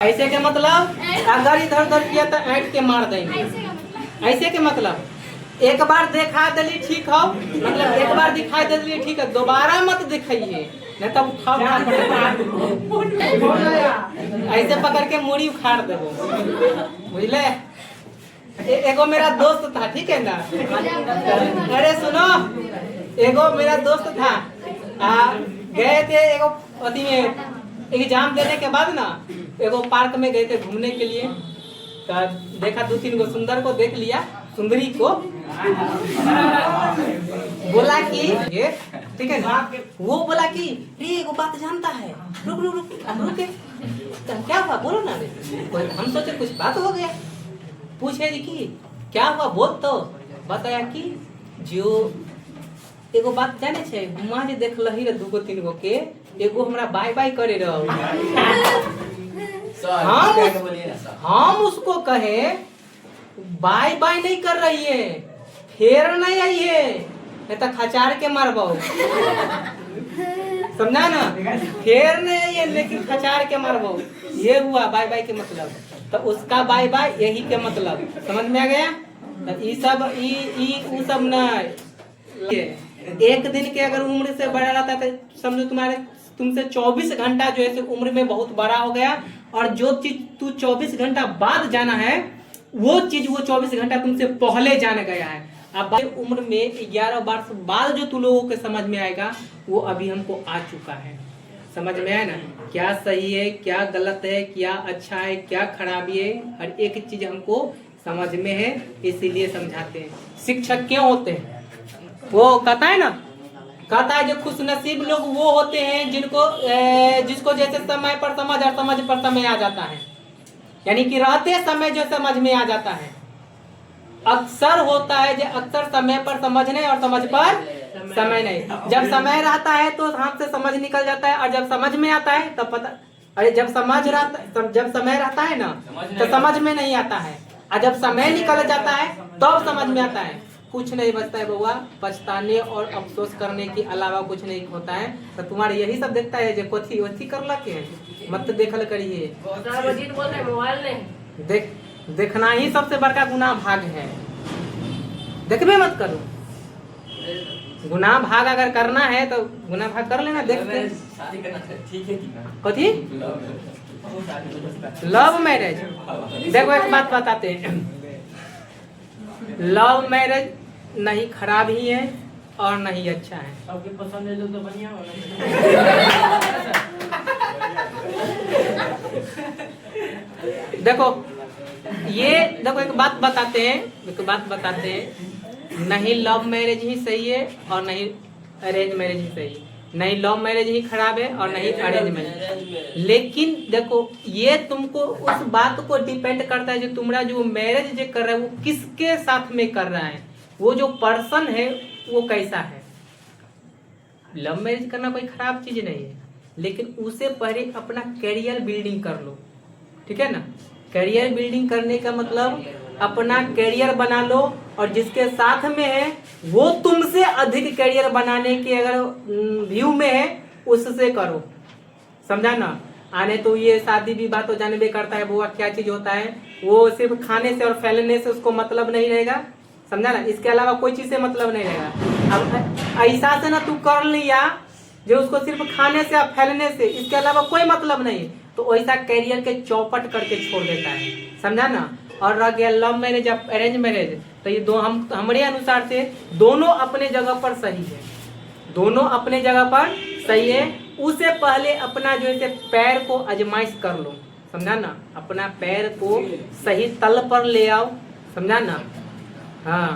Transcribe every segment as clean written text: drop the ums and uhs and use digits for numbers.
ऐसे के मतलब अगर इधर उधर किया तो ऐंठ के मार देंगे। ऐसे के मतलब एक बार देखा दिली ठीक हो, मतलब एक बार दिखाई दे दिली ठीक है, दोबारा मत दिखाइए नहीं तब उठाओ ऐसे पकड़ के मुड़ी उखाड़ देबो, बुझले। एगो मेरा दोस्त था, ठीक है ना, अरे सुनो, एगो मेरा दोस्त था, गए थे एगो अथी में एग्जाम देने के बाद ना एगो पार्क में गए थे घूमने के लिए, तो देखा 2-3 गो सुंदर को देख लिया, सुंदरी को बोला कि ये ठीक है ना, वो बोला कि रे एगो बात जानता है, रुक रुक रुक रुक तो क्या हुआ बोलो ना रे। हम सोचे कुछ बात हो गया, पूछे जी कि क्या हुआ बोल, तो बताया कि जो एगो बात जाने छे, हुआ जे देख लही रे 2-3 गो के एगो हमरा बाय बाय करे रहो। हम उसको कहे बाय बाय नहीं कर रही है, फेर नहीं आई है, नहीं तो खचार के मारबो, समझा ना, फेर नहीं आई है लेकिन खचार के मारबो, ये हुआ बाय बाय के मतलब। तो उसका बाय बाय यही के मतलब समझ में आ गया। तो ई सब ऊ सब नहीं, एक दिन के अगर उम्र से बड़ा रहता है तो समझो तुमसे 24 घंटा जो है उम्र में बहुत बड़ा हो गया, और जो चीज तू 24 घंटा बाद जाना है वो चीज वो 24 घंटा तुमसे पहले जान गया है। अब उम्र में 11 वर्ष बाद जो तू लोगों के समझ में आएगा वो अभी हमको आ चुका है, समझ में आया ना, क्या सही है क्या गलत है, क्या अच्छा है क्या खराबी है, हर एक चीज हमको समझ में है, इसीलिए समझाते हैं। शिक्षक क्यों होते हैं, वो कहता है ना, कहता है जो खुशनसीब लोग वो होते हैं जिसको जैसे समय पर समझ और समझ पर समय आ जाता है, यानी कि रहते समय जो समझ में आ जाता है। अक्सर होता है जो अक्सर समय पर समझने और समझ पर समय नहीं, जब समय रहता है तो हाथ से समझ निकल जाता है, और जब समझ में आता है तब पता, अरे जब समय रहता है ना तो समझ में नहीं आता है, और जब समय निकल जाता है तब समझ में आता है। कुछ नहीं बचता है बउआ, पछताने और अफसोस करने के अलावा कुछ नहीं होता है। तो तुम्हारे यही सब देखता है जो कोथी ओथी कर लगे, मत देखल करिए, देखना ही सबसे बड़का गुनाह भाग है, देखबे मत करो। गुनाह भाग अगर करना है तो गुनाह भाग कर लेना, देखते कथी लव मैरिज। देखो एक बात बताते हैं, लव मैरिज नहीं खराब ही है और नहीं अच्छा है, सबके पसंद है तो बढ़िया हो। देखो एक बात बताते हैं, नहीं लव मैरिज ही सही है और नहीं अरेंज मैरिज ही सही है, नहीं लव मैरिज ही खराब है और नहीं अरेंज मैरिज। लेकिन देखो ये तुमको उस बात को डिपेंड करता है जो तुम्हारा जो मैरिज जो कर रहा है वो किसके साथ में कर रहा है, वो जो पर्सन है वो कैसा है। लव मैरिज करना कोई खराब चीज नहीं है, लेकिन उससे पहले अपना करियर बिल्डिंग कर लो, ठीक है ना। करियर बिल्डिंग करने का मतलब अपना करियर बना लो, और जिसके साथ में है वो तुमसे अधिक करियर बनाने के अगर व्यू में है उससे करो, समझा ना। आने तो ये शादी विवाह तो जानबे करता है बुआ क्या चीज होता है, वो सिर्फ खाने से और फैलने से उसको मतलब नहीं रहेगा, समझा ना, इसके अलावा कोई चीज से मतलब नहीं रहेगा। अब ऐसा से ना तू कर लिया जो उसको सिर्फ खाने से और फैलने से, इसके अलावा कोई मतलब नहीं, तो वैसा करियर के चौपट करके छोड़ देता है, समझा ना। और रह गया लव मैरिज अरेंज मैरिज, तो ये दो हमारे अनुसार से दोनों अपने जगह पर सही है, दोनों अपने जगह पर सही है। उससे पहले अपना जो है पैर को आजमाइश कर लो, समझा ना, अपना पैर को सही तल पर ले आओ, समझा ना। हाँ,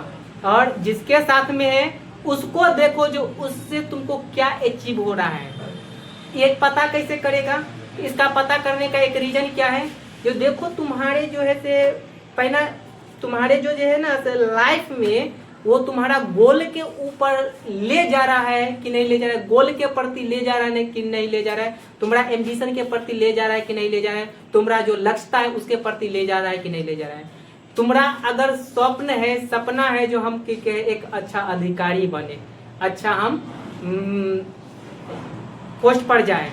और जिसके साथ में है उसको देखो जो उससे तुमको क्या अचीव हो रहा है। ये पता कैसे करेगा, इसका पता करने का एक रीजन क्या है, जो देखो तुम्हारे जो है से पहला तुम्हारे जो है ना लाइफ में वो तुम्हारा गोल के ऊपर ले जा रहा है कि नहीं ले जा रहा है, गोल के प्रति ले जा रहा है कि नहीं ले जा रहा है, तुम्हारा एम्बिशन के प्रति ले जा रहा है कि नहीं ले जा रहा है, तुम्हारा जो लक्ष्य है उसके प्रति ले जा रहा है कि नहीं ले जा रहा है। तुम्हारा अगर स्वप्न है, सपना है जो हम एक अच्छा अधिकारी बने, अच्छा हम पोस्ट पर जाए,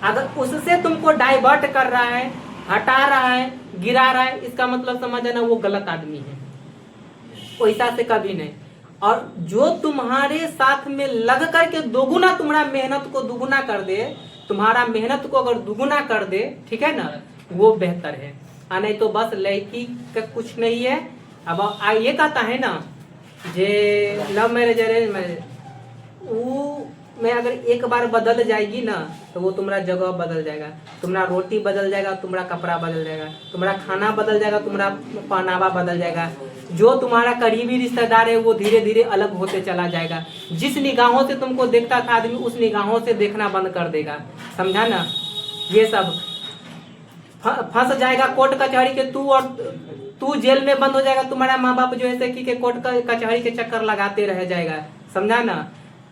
अगर उससे तुमको डाइवर्ट कर रहा है हटा रहा है, गिरा रहा है, इसका मतलब समझ ना वो गलत आदमी है, वैसा से कभी नहीं। और जो तुम्हारे साथ में लग करके दोगुना तुम्हारा मेहनत को दुगुना कर दे, तुम्हारा मेहनत को अगर दुगुना कर दे, ठीक है ना, वो बेहतर है। नहीं तो बस लड़की का कुछ नहीं है। अब ये कहता है ना जे लव मैरिज अरेंज मैरिज, वो में अगर एक बार बदल जाएगी ना तो वो तुम्हारा जगह बदल जाएगा, तुम्हारा रोटी बदल जाएगा, तुम्हारा कपड़ा बदल जाएगा, तुम्हारा खाना बदल जाएगा, तुम्हारा पहनावा बदल जाएगा। जो तुम्हारा करीबी रिश्तेदार है वो धीरे धीरे अलग होते चला जाएगा। जिस निगाहों से तुमको देखता था आदमी, उस निगाहों से देखना बंद कर देगा, समझा ना। ये सब फंस जाएगा कोर्ट कचहरी के, तू जेल में बंद हो जाएगा। तुम्हारा माँ बाप जो है कि कोर्ट कचहरी के चक्कर लगाते रह जाएगा, समझा ना।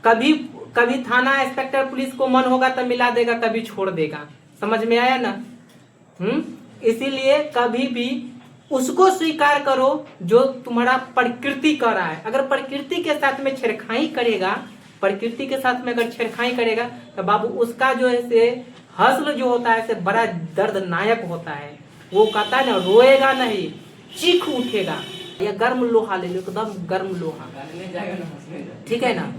कभी थाना इंस्पेक्टर पुलिस को मन होगा तो मिला देगा, कभी छोड़ देगा, समझ में आया ना। इसीलिए कभी भी उसको स्वीकार करो जो तुम्हारा प्रकृति कर रहा है। अगर प्रकृति के साथ में छेड़खानी करेगा, प्रकृति के साथ में अगर छेड़खानी करेगा तो बाबू उसका जो है से हस्ल जो होता है से बड़ा दर्दनायक होता है। वो कहता है ना, रोएगा नहीं, चीख उठेगा। या गर्म लोहा ले लो, एकदम गर्म लोहा, ठीक है ना।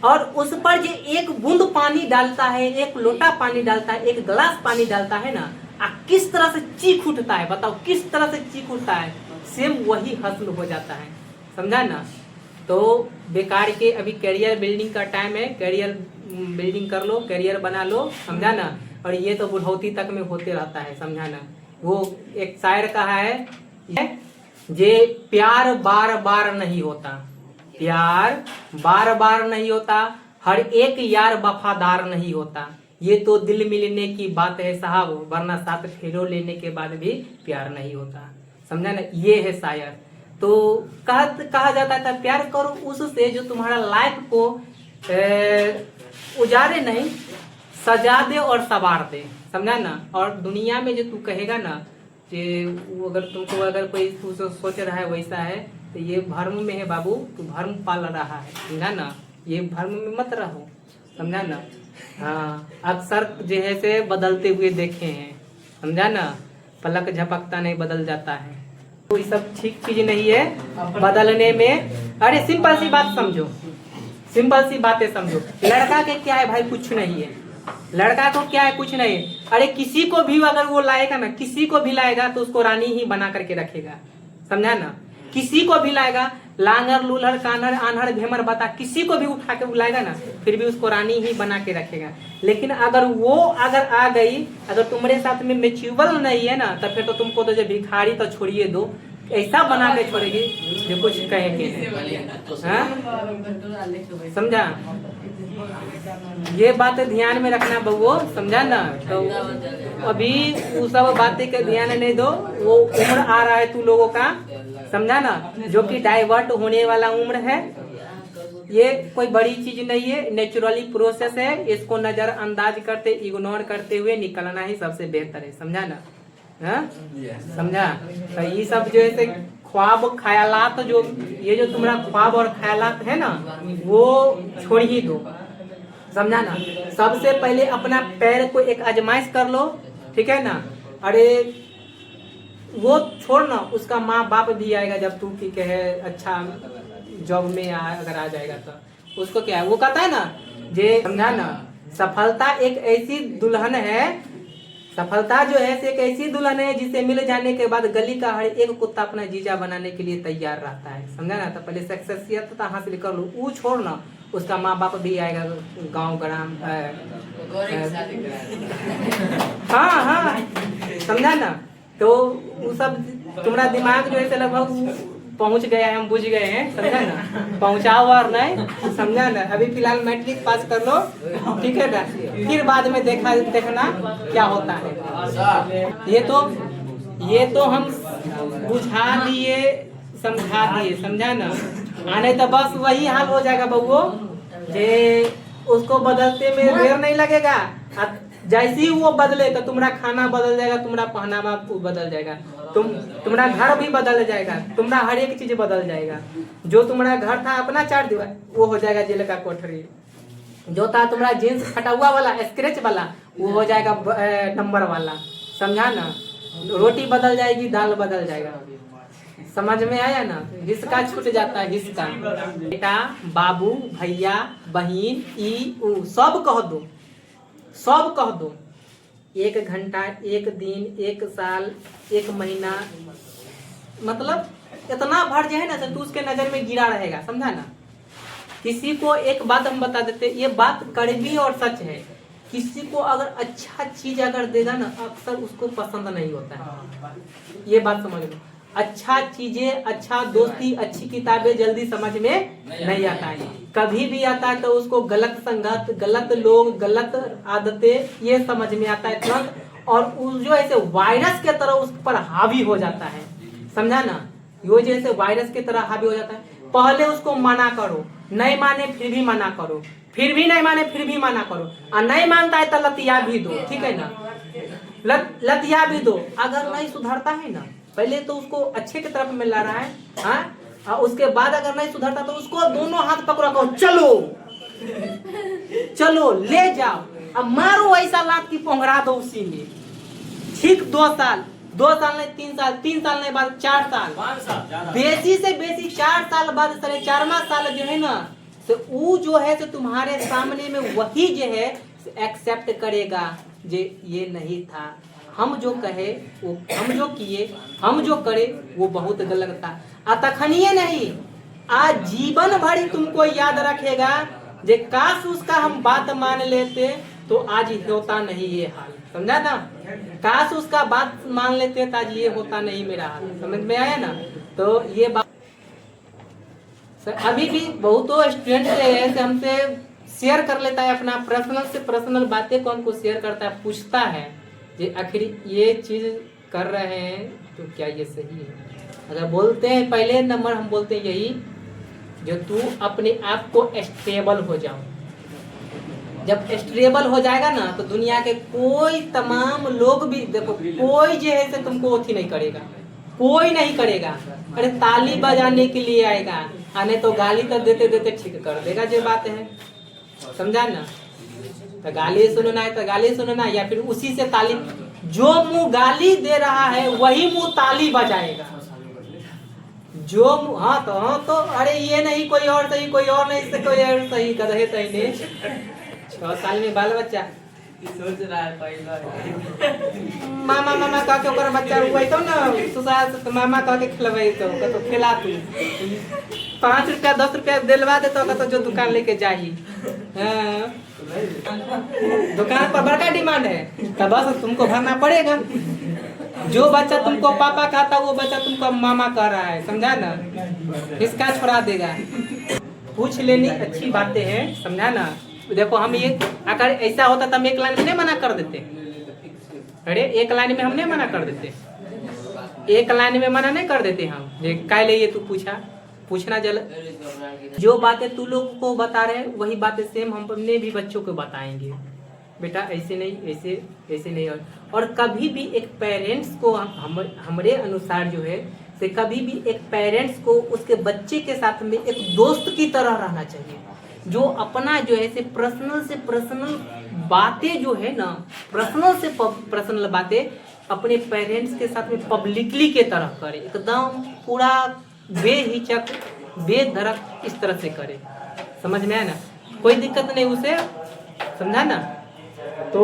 और उस पर जो एक बूंद पानी डालता है, एक लोटा पानी डालता है, एक गिलास पानी डालता है ना, किस तरह से चीख उठता है, बताओ किस तरह से चीख उठता है। सेम वही हस्ल हो जाता है, समझा ना। तो बेकार के अभी करियर बिल्डिंग का टाइम है, करियर बिल्डिंग कर लो, करियर बना लो, समझा ना। और ये तो बुढ़ौती तक में होते रहता है, समझा ना। वो एक शायर कहा है, जे प्यार बार बार नहीं होता, प्यार बार बार नहीं होता, हर एक यार वफादार नहीं होता। ये तो दिल मिलने की बात है साहब, वरना साथ फेरों लेने के बाद भी प्यार नहीं होता, समझा ना। ये है शायर। तो कहा जाता था प्यार करो उससे जो तुम्हारा लाइफ को उजारे नहीं, सजा दे और सवार दे, समझा ना। और दुनिया में जो तू कहेगा ना कि वो अगर तुमको अगर कोई तू सोच रहा है वैसा है, तो ये भर्म में है बाबू, तू भर्म पाल रहा है, समझा ना। ये भर्म में मत रहो, समझा ना। हाँ, अक्सर जो है से बदलते हुए देखे हैं, समझा ना। पलक झपकता नहीं बदल जाता है, तो ये सब ठीक चीज नहीं है बदलने में। अरे सिंपल सी बात समझो, सिंपल सी बातें समझो। लड़का के क्या है भाई, कुछ नहीं है। लड़का को क्या है, कुछ नहीं। अरे किसी को भी अगर वो लाएगा ना, किसी को भी लाएगा तो उसको रानी ही बना करके रखेगा, समझा ना। किसी को भी लाएगा, लांगर लूलहर कान्हर आन्हर भेमर बता, किसी को भी उठा के बुलाएगा ना, फिर भी उसको रानी ही बना के रखेगा। लेकिन अगर वो अगर आ गई, अगर तुम्हारे साथ में मैच्योर नहीं है ना, तो फिर तो तुमको तो जो भिखारी तो छोड़िए दो, ऐसा बना के छोड़ेगी जो कुछ कहेंगे, समझा। ये बात ध्यान में रखना बउओ, समझा ना। तो अभी वो सब बातें के ध्यान नहीं दो, वो उम्र आ रहा है तू लोगों का, समझा ना, जो कि डाइवर्ट होने वाला उम्र है। ये कोई बड़ी चीज नहीं है, नेचुरली प्रोसेस है। इसको नजरअंदाज करते, इग्नोर करते हुए निकलना ही सबसे बेहतर है, समझा ना। समझा। तो ये सब जो है ख्वाब ख्यालात, जो ये जो तुम्हारा ख्वाब और ख्यालात है ना, वो छोड़ ही दो, समझा ना। सबसे पहले अपना पैर को एक आजमाइश कर लो, ठीक है ना। अरे वो छोड़ ना, उसका माँ बाप भी आएगा जब तू की कहे अच्छा जॉब में अगर आ जाएगा तो उसको क्या है, वो कहता है ना जे, समझा ना। सफलता एक ऐसी दुल्हन है, सफलता जो है एक ऐसी दुल्हन है जिसे मिल जाने के बाद गली का हर एक कुत्ता अपना जीजा बनाने के लिए तैयार रहता है, समझा ना। तो पहले सक्सेसियत हासिल कर लो, वो छोड़ ना, उसका माँ बाप भी आएगा गांव ग्राम, हाँ, समझा ना। तो वो सब तुम्हारा दिमाग जो है लगभग पहुंच गया है, हम बुझ गए हैं, समझा ना। पहुंचाओ और नहीं, समझा ना। अभी फिलहाल मैट्रिक पास कर लो, ठीक है ना, फिर बाद में देखना क्या होता है। ये तो हम बुझा दिए, समझा दिए, समझा ना। आने तो बस वही हाल हो जाएगा बउओ, जे उसको बदलते में देर नहीं लगेगा। जैसे ही वो बदले तो तुम्हारा खाना बदल जाएगा, तुम्हारा पहनावा बदल जाएगा, तुम्हारा घर भी बदल जाएगा, तुम्हारा हर एक चीज बदल जाएगा। जो तुम्हारा घर था अपना 4 दीवार, वो हो जाएगा जेल का कोठरी। जो था तुम्हारा जींस फटा हुआ वाला, स्क्रैच वाला, वो हो जाएगा नंबर वाला, समझा ना। रोटी बदल जाएगी, दाल बदल जाएगा। समझ में आया ना? हिस्सा छूट जाता है, हिस्सा। बेटा, बाबू, भैया, बहन, ई ऊ सब कह दो, सब कह दो। 1 घंटा, 1 दिन, 1 साल, 1 महीना, मतलब इतना भर जो है ना तो उसके नजर में गिरा रहेगा, समझा ना? किसी को एक बात हम बता देते, ये बात कड़वी और सच है। किसी को अगर अच्छा चीज अगर देगा ना, अक्सर उसको पसंद नहीं होता है। ये बात समझ लो। अच्छा चीजें, अच्छा दोस्ती, अच्छी किताबें जल्दी समझ में नहीं आता है। कभी भी आता है तो उसको गलत संगत, गलत लोग, गलत आदतें ये समझ में आता है तुरंत, और जो ऐसे वायरस के तरह उस पर हावी हो जाता है, समझा ना? यो जैसे वायरस की तरह हावी हो जाता है। पहले उसको मना करो, नहीं माने फिर भी मना करो, फिर भी नहीं माने फिर भी मना करो, और नहीं मानता है तो लतिया भी दो, ठीक है ना? लतिया भी दो। अगर नहीं सुधरता है ना, पहले तो उसको अच्छे की तरफ में ला रहा है, हाँ? और उसके बाद अगर नहीं सुधरता तो उसको दोनों हाथ पकड़ा करो, चलो चलो ले जाओ, अब मारो ऐसा लात की पोंगरा दो उसी में। ठीक 2 साल, 2 साल नहीं 3 साल, 3 साल नहीं बाद 4 साल, बेसी से बेसी 4 साल बाद 4.5वां साल जो है ना, तो वो जो है तो तुम्हारे सामने में वही जो है एक्सेप्ट करेगा जे ये नहीं था, हम जो कहे वो, हम जो किए, हम जो करे वो बहुत गलत था। तखनिए नहीं, आज जीवन भर तुमको याद रखेगा जे काश उसका हम बात मान लेते तो आज होता नहीं ये हाल, समझा ना? काश उसका बात मान लेते तो आज ये होता नहीं मेरा हाल। समझ में आया ना? तो ये बात अभी भी बहुतों स्टूडेंट ऐसे हमसे शेयर कर लेता है, अपना पर्सनल से पर्सनल बातें को हमको शेयर करता है, पूछता है कि आखिर ये चीज कर रहे हैं तो क्या ये सही है? अगर बोलते हैं पहले नंबर हम बोलते हैं यही, जो तू अपने आप को स्टेबल हो जाओ। जब स्टेबल हो जाएगा ना तो दुनिया के कोई तमाम लोग भी, देखो कोई जो है से तुमको ओथी नहीं करेगा, कोई नहीं करेगा। अरे ताली बजाने के लिए आएगा, आने तो गाली तो देते देते ठीक कर देगा, जो बात है, समझा ना? तो गाली सुनना है तो गाली सुनना, या फिर उसी से ताली, जो मुंह गाली दे रहा है वही मुंह ताली बजाएगा। जो हाँ तो अरे ये नहीं कोई और सही, कोई और नहीं से कोई और सही, गधे सही नहीं। 6 साल में बाल बच्चा सोच रहा है पहले मामा मामा कह के ओकर बच्चा हुआ तो ना ससुराल से, तो मामा कह के खिलवाई तो खिला तू 5 रुपया 10 रुपया दिलवा दे तो जो दुकान लेके जाही। हाँ। दुकान पर बड़का डिमांड है तो बस तुमको भरना पड़ेगा। जो बच्चा तुमको पापा कहता वो बच्चा तुमको मामा कह रहा है, समझा ना? इसका छोड़ा देगा। पूछ लेनी अच्छी बातें हैं, समझा ना? देखो हम ये अगर ऐसा होता तो हम 1 लाइन में नहीं मना कर देते। अरे 1 लाइन में हम नहीं मना कर देते, 1 लाइन में मना नहीं कर देते हम। काय ले ये तू पूछना जल। जो बातें तू लोग को बता रहे हैं वही बातें सेम हम अपने भी बच्चों को बताएंगे। बेटा ऐसे नहीं, ऐसे नहीं। और कभी भी एक पेरेंट्स को हमारे अनुसार जो है से कभी भी एक पेरेंट्स को उसके बच्चे के साथ में एक दोस्त की तरह रहना चाहिए, जो अपना जो है से पर्सनल बातें जो है ना, पर्सनल बातें अपने पेरेंट्स के साथ में पब्लिकली के तरह करे, एकदम पूरा बेहिचक बेधड़क इस तरह से करे। समझ में आया ना? कोई दिक्कत नहीं उसे, समझा ना?